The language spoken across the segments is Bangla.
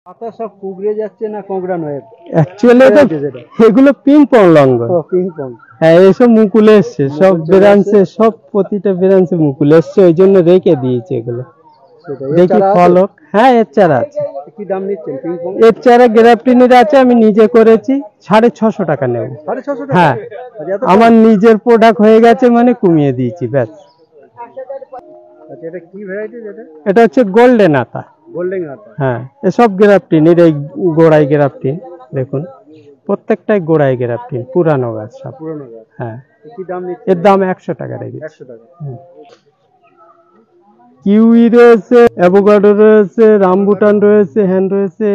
পাতা সব কুঁকড়ে যাচ্ছে না কোঁকড়ানো হয়ে অ্যাকচুয়ালি এগুলো পিং পং লঙ্ঘন। Ping pong. হ্যাঁ, এসব মুকুল এসছে, সব ব্রাঞ্চে, সব প্রতিটা ব্রাঞ্চে মুকুল এসছে, ওই জন্য রেখে দিয়েছে এগুলো। দেখি ফলক। হ্যাঁ, এর চারা আছে। কি দাম নিচ্ছেন পিং পং? এর চারা গ্রাফটিনের আছে, আমি নিজে করেছি, 650 টাকা নেব। 650 টাকা? হ্যাঁ, আমার নিজের প্রোডাক্ট হয়ে গেছে মানে কমিয়ে দিয়েছি, ব্যাস। আচ্ছা, এটা কি ভ্যারাইটি? এটা হচ্ছে গোল্ডেন আতা। গোল্ডেন আতা? হ্যাঁ, এসব গ্রাফটিনের, এই গোড়াই গ্রাফটিন দেখুন, প্রত্যেকটাই গোড়াই গ্রাফটিন, পুরানো গাছ সব। পুরানো গাছ। হ্যাঁ। কি দাম নিচ্ছে? এর দাম 100 টাকা রেখেছি। 100 টাকা। কিউই রয়েছে, অ্যাভোকাডো রয়েছে, রামবুটান রয়েছে, হ্যান্ড রয়েছে,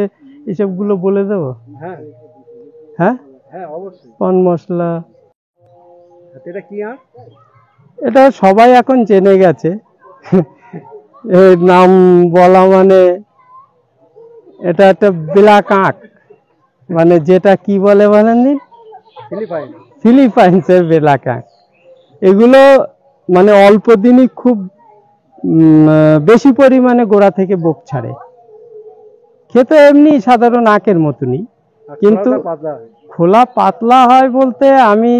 এসবগুলো বলে দেবো? হ্যাঁ হ্যাঁ হ্যাঁ, অবশ্যই। পান মশলা। এটা কি আঁক? এটা সবাই এখন জেনে গেছে, এর নাম বলা মানে, এটা একটা ব্ল্যাক আঁক, মানে যেটা কি বলে বলেননি, ফিলিপাইন্সের ব্ল্যাক আঁক। এগুলো মানে অল্প দিনই খুব বেশি পরিমাণে গোড়া থেকে বোক ছাড়ে। খেতে এমনি সাধারণ আখের মতনই, কিন্তু খোলা পাতলা হয় বলতে, আমি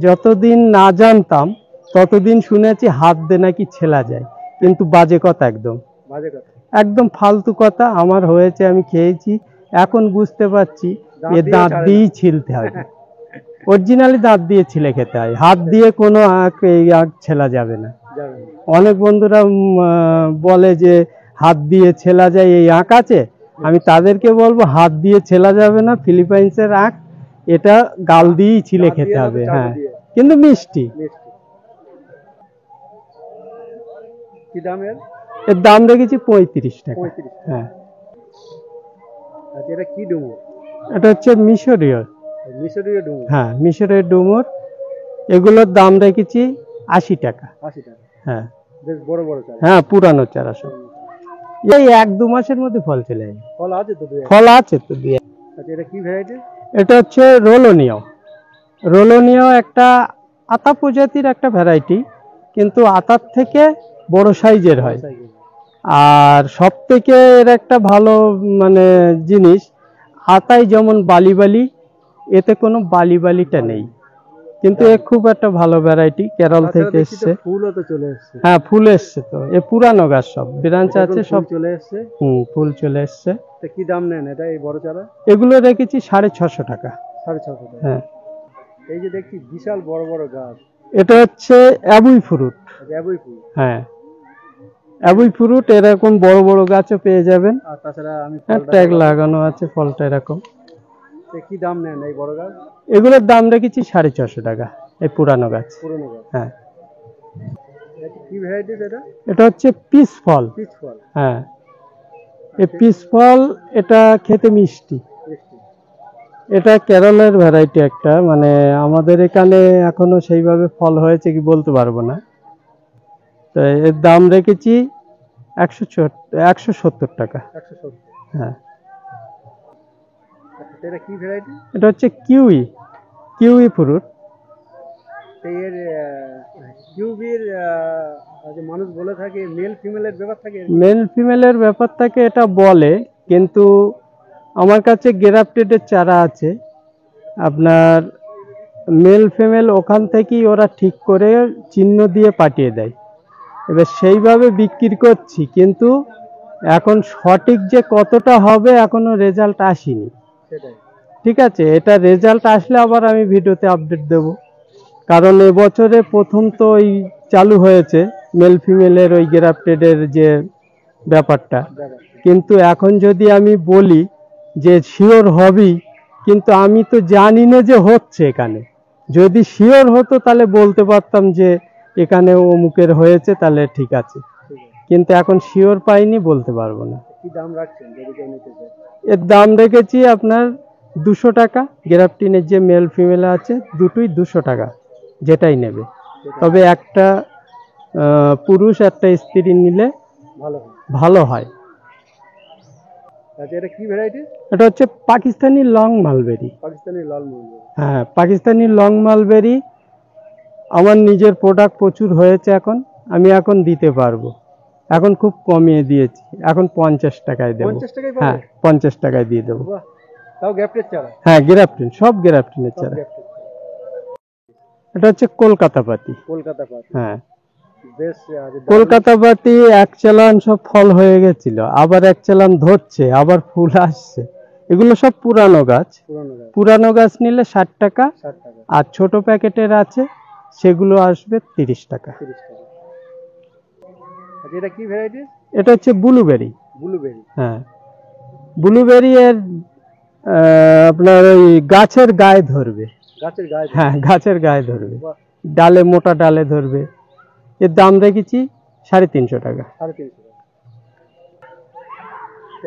যতদিন না জানতাম ততদিন শুনেছি হাত দিয়ে নাকি ছেলা যায়, কিন্তু বাজে কথা, একদম ফালতু কথা। আমার হয়েছে, আমি খেয়েছি, এখন বুঝতে পারছি এ দাঁত দিয়েই ছিলতে হবে, অরিজিনালি দাঁত দিয়ে ছিলে খেতে হয়, হাত দিয়ে কোনো আখ ছেলা যাবে না। অনেক বন্ধুরা বলে যে হাত দিয়ে ছেলা যায়, এই আখ আছে, আমি তাদেরকে বলবো হাত দিয়ে ছেলা যাবে না, ফিলিপাইন্সের আখ, এটা গাল দিয়েই ছিলে খেতে হবে। হ্যাঁ, কিন্তু মিষ্টি। কি দাম এর? এর দাম রেখেছি 35 টাকা। হ্যাঁ। এটা কি ডুমুর? এটা হচ্ছে মিশরীয় ডুমুর। হ্যাঁ, মিশরীয় ডুমুর। এগুলোর দাম রেখেছি 80 টাকা। 80 টাকা? হ্যাঁ, বেশ বড় বড় চারা। হ্যাঁ, পুরানো চারা সব। এই 1-2 মাসের মধ্যে ফল চলে যায়। ফল আছে তো? ফল আছে তো দিয়ে। আচ্ছা, এটা কি ভ্যারাইটি? এটা হচ্ছে রোলোনিও, একটা আতা প্রজাতির একটা ভ্যারাইটি, কিন্তু আতার থেকে বড় সাইজের হয়। আর সব থেকে এর একটা ভালো মানে জিনিস, আতায় যেমন বালি বালি, এতে কোনো বালি বালিটা নেই, কিন্তু এ খুব একটা ভালো ভ্যারাইটি, কেরল থেকে এসছে। ফুলও তো চলে এসছে। হ্যাঁ, ফুল এসছে তো, এ পুরানো গাছ, সব ব্রাঞ্চ আছে, সব চলে এসছে। ফুল চলে এসছে। কি দাম নেন এটা, এই বড় চারা? এগুলো রেখেছি 650 টাকা। 650 টাকা? হ্যাঁ। এই যে দেখছি বিশাল বড় বড় গাছ, এটা হচ্ছে অ্যাবুই ফ্রুট। হ্যাঁ, অ্যাবুই ফ্রুট, এরকম বড় বড় গাছও পেয়ে যাবেন। আর তাছাড়া আমি ট্যাগ লাগানো আছে, ফলটা এরকম। কি দাম নেন এই বড় গাছ? এগুলোর দাম রেখেছি 450 টাকা, এই পুরানো গাছ। হ্যাঁ। কি ভ্যারাইটি এটা? এটা হচ্ছে পিস ফল। হ্যাঁ, এই পিস ফল, এটা খেতে মিষ্টি। এটা কেরলের ভ্যারাইটি একটা, মানে আমাদের এখানে এখনো সেইভাবে ফল হয়েছে কি বলতে পারবো না। তো এর দাম রেখেছি 170 টাকা। হ্যাঁ। এটা কি ভ্যারাইটি? এটা হচ্ছে কিউই ফ্রুট। এর কিউবির মানুষ বলে থাকে মেল ফিমেলের ব্যাপার থাকে? মেল ফিমেলের ব্যাপার থাকে এটা বলে, কিন্তু আমার কাছে গ্রাফটেডের চারা আছে, আপনার মেল ফিমেল ওখান থেকেই ওরা ঠিক করে চিহ্ন দিয়ে পাঠিয়ে দেয়, এবার সেইভাবে বিক্রি করছি, কিন্তু এখন সঠিক যে কতটা হবে এখনো রেজাল্ট আসেনি। ঠিক আছে, এটা রেজাল্ট আসলে আবার আমি ভিডিওতে আপডেট দেব, কারণ এবছরে প্রথম তো ওই চালু হয়েছে মেল ফিমেলের ওই গ্রাফটেডের যে ব্যাপারটা, কিন্তু এখন যদি আমি বলি যে শিওর হবেই, কিন্তু আমি তো জানি না যে হচ্ছে এখানে, যদি শিওর হতো তাহলে বলতে পারতাম যে এখানে অমুকের হয়েছে, তাহলে ঠিক আছে, কিন্তু এখন শিওর পাইনি, বলতে পারবো না। কি দাম রাখছেন যদি কেউ নিতে চায়? এর দাম রেখেছি আপনার 200 টাকা। গ্রাফটিনের যে মেল ফিমেল আছে দুটোই 200 টাকা, যেটাই নেবে, তবে একটা পুরুষ একটা স্ত্রী নিলে ভালো হয়। আচ্ছা, এটা কি ভ্যারাইটি? এটা হচ্ছে পাকিস্তানি লং মালবেরি। হ্যাঁ, পাকিস্তানি লং মালবেরি আমার নিজের প্রোডাক্ট প্রচুর হয়েছে, এখন আমি দিতে পারবো, এখন খুব কমিয়ে দিয়েছি, এখন 50 টাকায় দেবো। 50 টাকায় হ্যাঁ, পাবে? 50 টাকায় দিয়ে দেবো। বাহ, তাও গ্যাপটের চারা? হ্যাঁ, গ্রাফটিন, সব গ্রাফটিনের সব চারা। গ্যাপটের চারা। এটা হচ্ছে কলকাতা পাতি। কলকাতা পাতি। হ্যাঁ, বেশ দারুণ। কলকাতা পাতি এক চালান সব ফল হয়ে গেছিল, আবার এক চালান ধরছে, আবার ফুল আসছে। এগুলো সব পুরানো গাছ। পুরানো গাছ। পুরানো গাছ নিলে 60 টাকা, 60 টাকা। আর ছোট প্যাকেটের আছে সেগুলো আসবে 30 টাকা। 30 টাকা। আচ্ছা, এটা কি ভ্যারাইটি? এটা হচ্ছে ব্লুবেরি। ব্লুবেরি। হ্যাঁ, ব্লুবেরি এর আপনার ওই গাছের গায়ে ধরবে। গাছের গায়ে? হ্যাঁ, গাছের গায়ে ধরবে, বাহ, ডালে, মোটা ডালে ধরবে। এর দাম রেখেছি 350 টাকা। 350 টাকা।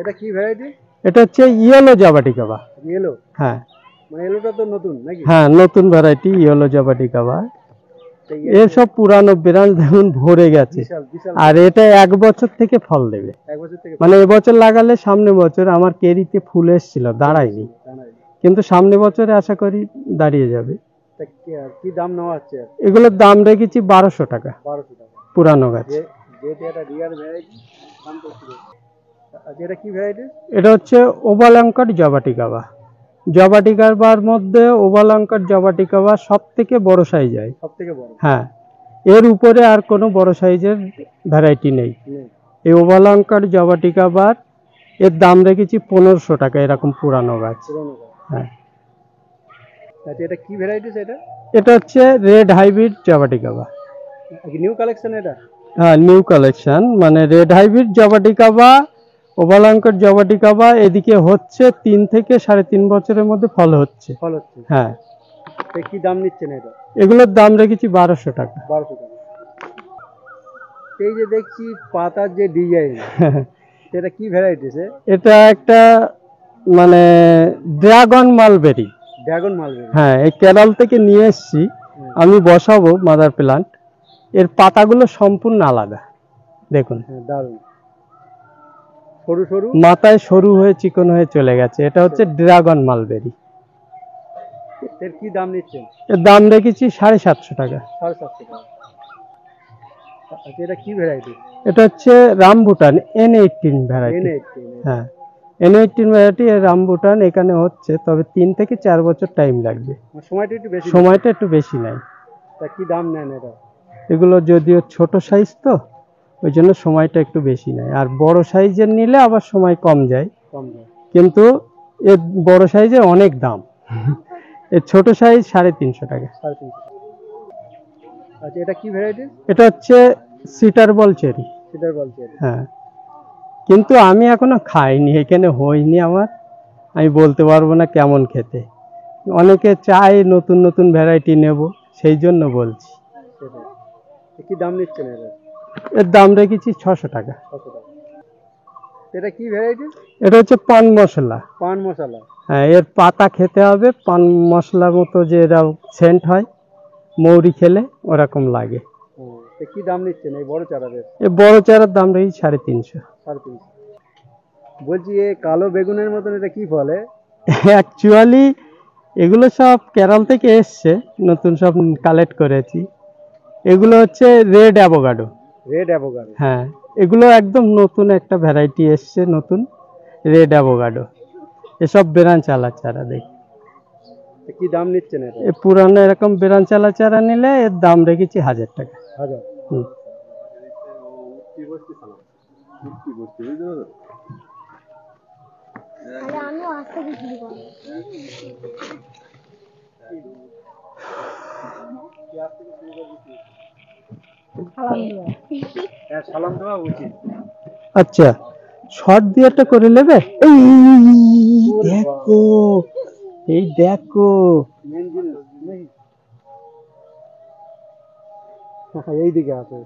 এটা কি ভ্যারাইটি? এটা হচ্ছে ইয়েলো জাবাটিকাবা। ইয়েলো? হ্যাঁ মানে ইয়েলোটা তো নতুন নাকি? হ্যাঁ, নতুন ভ্যারাইটি ইয়েলো জাবাটিকাবা। তা এর সব পুরানো ব্রাঞ্চ দেখুন ভরে গেছে, বিশাল বিশাল। আর এটা 1 বছর থেকে ফল দেবে। 1 বছর থেকে? মানে এবছর লাগালে সামনে বছর আমার কেরিতে ফুল এসেছিল, দাঁড়ায়নি, জানাই। কিন্তু সামনে বছরে আশা করি দাঁড়িয়ে যাবে। তা কি দাম নেওয়া হচ্ছে? এগুলোর দাম রেখেছি 1200 টাকা, 1200 টাকা। পুরানো গাছ। যেহেতু এটা রিয়ার ভ্যারাইটি, দাম তো একটু বেশি। আচ্ছা, এটা কি ভ্যারাইটি? এটা হচ্ছে ওভালঙ্কার জবাটিকাবা। জবাটিকাবার মধ্যে ওভালঙ্কার জবাটিকাবা সব থেকে বড় সাইজ হয়। সব থেকে বড়? হ্যাঁ, এর উপরে আর কোনো বড় সাইজের ভ্যারাইটি নেই। নেই। এই ওভালঙ্কার জবাটিকাবার এর দাম রেখেছি 1500 টাকা, এরকম পুরানো গাছ। পুরনো গাছ। হ্যাঁ। আচ্ছা, এটা কি ভ্যারাইটি এটা? এটা হচ্ছে রেড হাইব্রিড জবাটিকাবা। নিউ কালেকশন এটা? হ্যাঁ, নিউ কালেকশন, মানে রেড হাইব্রিড জবাটিকাবা, ওভালঙ্কার জবাটিকাবা এদিকে হচ্ছে 3 থেকে 3.5 বছরের মধ্যে ফল হচ্ছে। ফল হচ্ছে? হ্যাঁ। তা কি দাম নিচ্ছেন এটা? এগুলোর দাম রেখেছি 1200 টাকা। 1200 টাকা। এই যে দেখছি পাতার যে ডিজাইন, সেটা কি ভ্যারাইটি? এটা একটা মানে ড্রাগন মালবেরি। Dragon mulberry? হ্যাঁ, এই কেরল থেকে নিয়ে এসেছি, আমি বসাবো মাদার প্লান্ট। এর পাতাগুলো সম্পূর্ণ আলাদা, দেখুন। হ্যাঁ, দারুণ। সরু সরু, মাথায় সরু হয়ে চিকন হয়ে চলে গেছে। এটা হচ্ছে ড্রাগন মালবেরি। এর কি দাম নিচ্ছেন? এর দাম রেখেছি 750 টাকা। 750 টাকা। আচ্ছা, এটা কি ভ্যারাইটি? এটা হচ্ছে রামবুটান N18 ভ্যারাইটি। হ্যাঁ, N18 ভ্যারাইটি এর রামবুটান এখানে হচ্ছে, তবে 3 থেকে 4 বছর টাইম লাগবে। সময়টা একটু বেশি? সময়টা একটু বেশি নেয়। তা কি দাম নেন এটা? এগুলো যদিও ছোট সাইজ, তো ওই জন্য সময়টা একটু বেশি নেয়, আর বড় সাইজের নিলে আবার সময় কম যায়। কম যায়? কিন্তু এর বড় সাইজের অনেক দাম। এর ছোট সাইজ 350 টাকা। 350 টাকা। আচ্ছা, এটা কি ভ্যারাইটি? এটা হচ্ছে সিটার বল চেরি। সিডার বলছে? হ্যাঁ, কিন্তু আমি এখনো খাইনি, এখানে হয়নি আমার, আমি বলতে পারবো না কেমন খেতে। অনেকে চায় নতুন নতুন ভ্যারাইটি নেব, সেই জন্য বলছি। সেটাই। কি দাম নিচ্ছেন এটা? এর দাম রেখেছি 600 টাকা। 600 টাকা। এটা কি ভ্যারাইটি? এটা হচ্ছে পান মশলা। পান মশলা? হ্যাঁ, এর পাতা খেতে হবে পান মশলার মতো, যে এরা সেন্ট হয়, মৌরি খেলে ওরকম লাগে। কি দাম নিচ্ছেন এই বড় চারাদের? এই বড় চারার দাম রেখেছি 350। 350। বলছি, এ কালো বেগুনের মতন এটা কি ফলে? অ্যাকচুয়ালি এগুলো সব কেরল থেকে এসছে, নতুন সব কালেক্ট করেছি। এগুলো হচ্ছে রেড অ্যাভোকাডো। Red avocado? হ্যাঁ, এগুলো একদম নতুন একটা ভ্যারাইটি এসছে, নতুন রেড অ্যাভোকাডো। এসব বেরান চালা চারা দেখি। কি দাম নিচ্ছেন এটা? এ পুরানো এরকম বেরান চালা চারা নিলে এর দাম রেখেছি 1000 টাকা। 1000? হুম। সালাম দেওয়া উচিত। আচ্ছা, শর্ট দিয়ে একটা করে নেবে। এই দেখো, এই দেখো, মেন জিনিস নেই। এইদিকে আছে,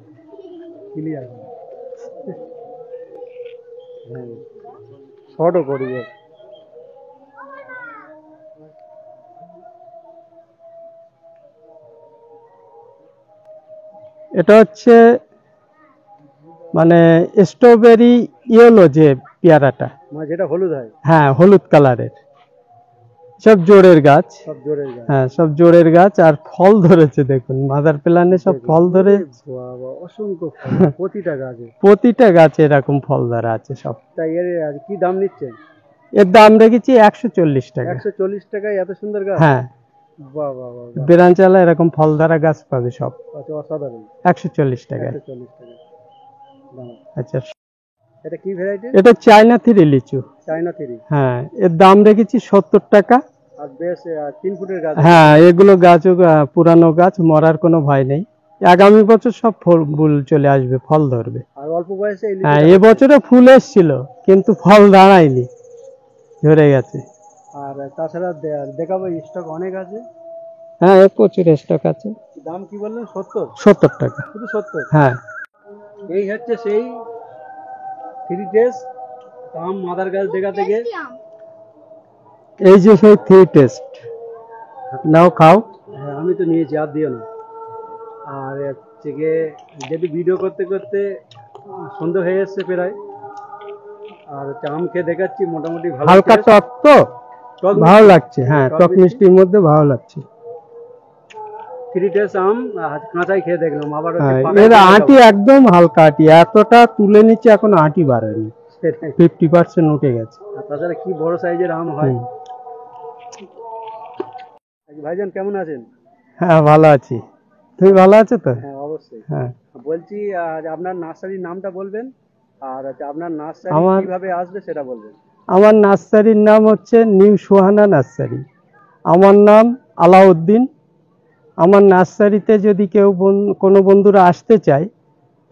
ক্লিয়ার। হ্যাঁ, শর্টও করি। এটা হচ্ছে মানে স্ট্রবেরি ইয়েলো যে পেয়ারাটা, মানে যেটা হলুদ হয়? হ্যাঁ, হলুদ কালারের। সব জোরের গাছ। সব জোরের গাছ। হ্যাঁ, সব জোরের গাছ, আর ফল ধরেছে দেখুন, মাদার প্ল্যানে সব ফল ধরে। বাবা, অসংখ্য ফল প্রতিটা গাছে। প্রতিটা গাছে এরকম ফল ধরা আছে সব। তাই এর আর কি দাম নিচ্ছেন? এর দাম রেখেছি 140 টাকা। 140 টাকায় এত সুন্দর গাছ? হ্যাঁ, বাহ বাহ বাহ বাহ। বেরানচালা এরকম ফল ধরা গাছ পাবে সব আচ্ছা, অসাধারণ। 140 টাকায়। 140 টাকা দাম। আচ্ছা, এটা কি ভ্যারাইটি? এটা চায়না থ্রি লিচু। China three. হ্যাঁ, এর দাম রেখেছি 70 টাকা। আর বেশ 3 ফুটের গাছ। হ্যাঁ, এগুলো গাছও পুরানো গাছ, মরার কোনো ভয় নেই। আগামী বছর সব ফুল চলে আসবে, ফল ধরবে। আর অল্প বয়সে এই হ্যাঁ, লিচুটা এবছরে ফুল এসেছিল কিন্তু ফল দাঁড়ায়নি, ঝরে গেছে। আর তাছাড়া দেখাবো স্টক অনেক আছে। হ্যাঁ, এর প্রচুর স্টক আছে। দাম কি বললেন? 70? 70 টাকা। শুধু 70? হ্যাঁ, এই হচ্ছে সেই থ্রি টেস্ট আম মাদার গাছ দেখা থেকে। এই যে সেই থ্রি টেস্ট, নাও খাও। হ্যাঁ, আমি তো নিয়েছি, আর দিও না। আর হচ্ছে গিয়ে যেহেতু ভিডিও করতে করতে সন্ধ্যা হয়ে এসছে প্রায়, আর হচ্ছে আম খেয়ে দেখাচ্ছি, মোটামুটি ভালো। হালকা টক তো, টক ভালো মিষ্টি। লাগছে। হ্যাঁ, টক মিষ্টির মধ্যে ভালো লাগছে। থ্রি টেস্ট আম কাঁচাই খেয়ে দেখলাম, আবার হচ্ছে হ্যাঁ, পাকায় এর খেয়ে আঁটি দেখাবো। একদম হালকা আঁটি, এতটা তুলে নিচ্ছে এখন আঁটি বাড়েনি, সেটাই। 50% উঠে গেছে। আর তাছাড়া কি বড় সাইজের আম হয়। হুম। ভাইজান কেমন আছেন? হ্যাঁ, ভালো আছি। তুমি ভালো আছো তো? হ্যাঁ, অবশ্যই। হ্যাঁ, বলছি আপনার নার্সারির নামটা বলবেন, আর হচ্ছে আপনার নার্সারি আমার কিভাবে আসবে সেটা বলবেন। আমার নার্সারির নাম হচ্ছে নিউ সোহানা নার্সারি। আমার নাম আলাউদ্দিন। আমার নার্সারিতে যদি কেউ কোনো বন্ধুরা আসতে চায়,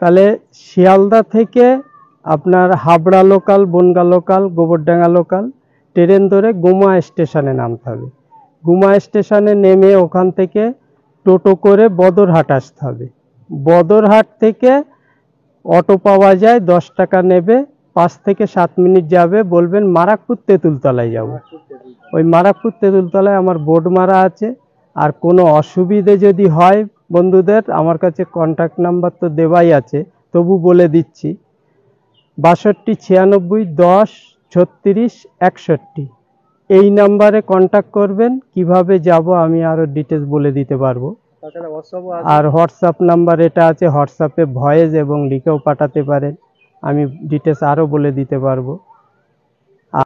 তাহলে শিয়ালদা থেকে আপনার Habra local, Bongaon local, Gobardanga local train ধরে গুমা স্টেশনে নামতে হবে। গুমা স্টেশনে নেমে ওখান থেকে টোটো করে বদরহাট আসতে হবে। বদরহাট থেকে অটো পাওয়া যায়, 10 টাকা নেবে, 5 থেকে 7 মিনিট যাবে, বলবেন মারাকপুর তেঁতুলতলায় যাব। ওই মারাকপুর তেঁতুলতলায় আমার বোর্ড মারা আছে। আর কোনো অসুবিধে যদি হয় বন্ধুদের, আমার কাছে কন্ট্যাক্ট নাম্বার তো দেওয়াই আছে, তবু বলে দিচ্ছি, 62 96 10 36 61। এই নাম্বারে কন্ট্যাক্ট করবেন। কিভাবে যাব আমি আরও ডিটেলস বলে দিতে পারবো। তাছাড়া হোয়াটসঅ্যাপও আছে। আর হোয়াটসঅ্যাপ নাম্বার এটা আছে, হোয়াটসঅ্যাপে ভয়েস এবং লিখেও পাঠাতে পারেন, আমি ডিটেলস আরও বলে দিতে পারবো।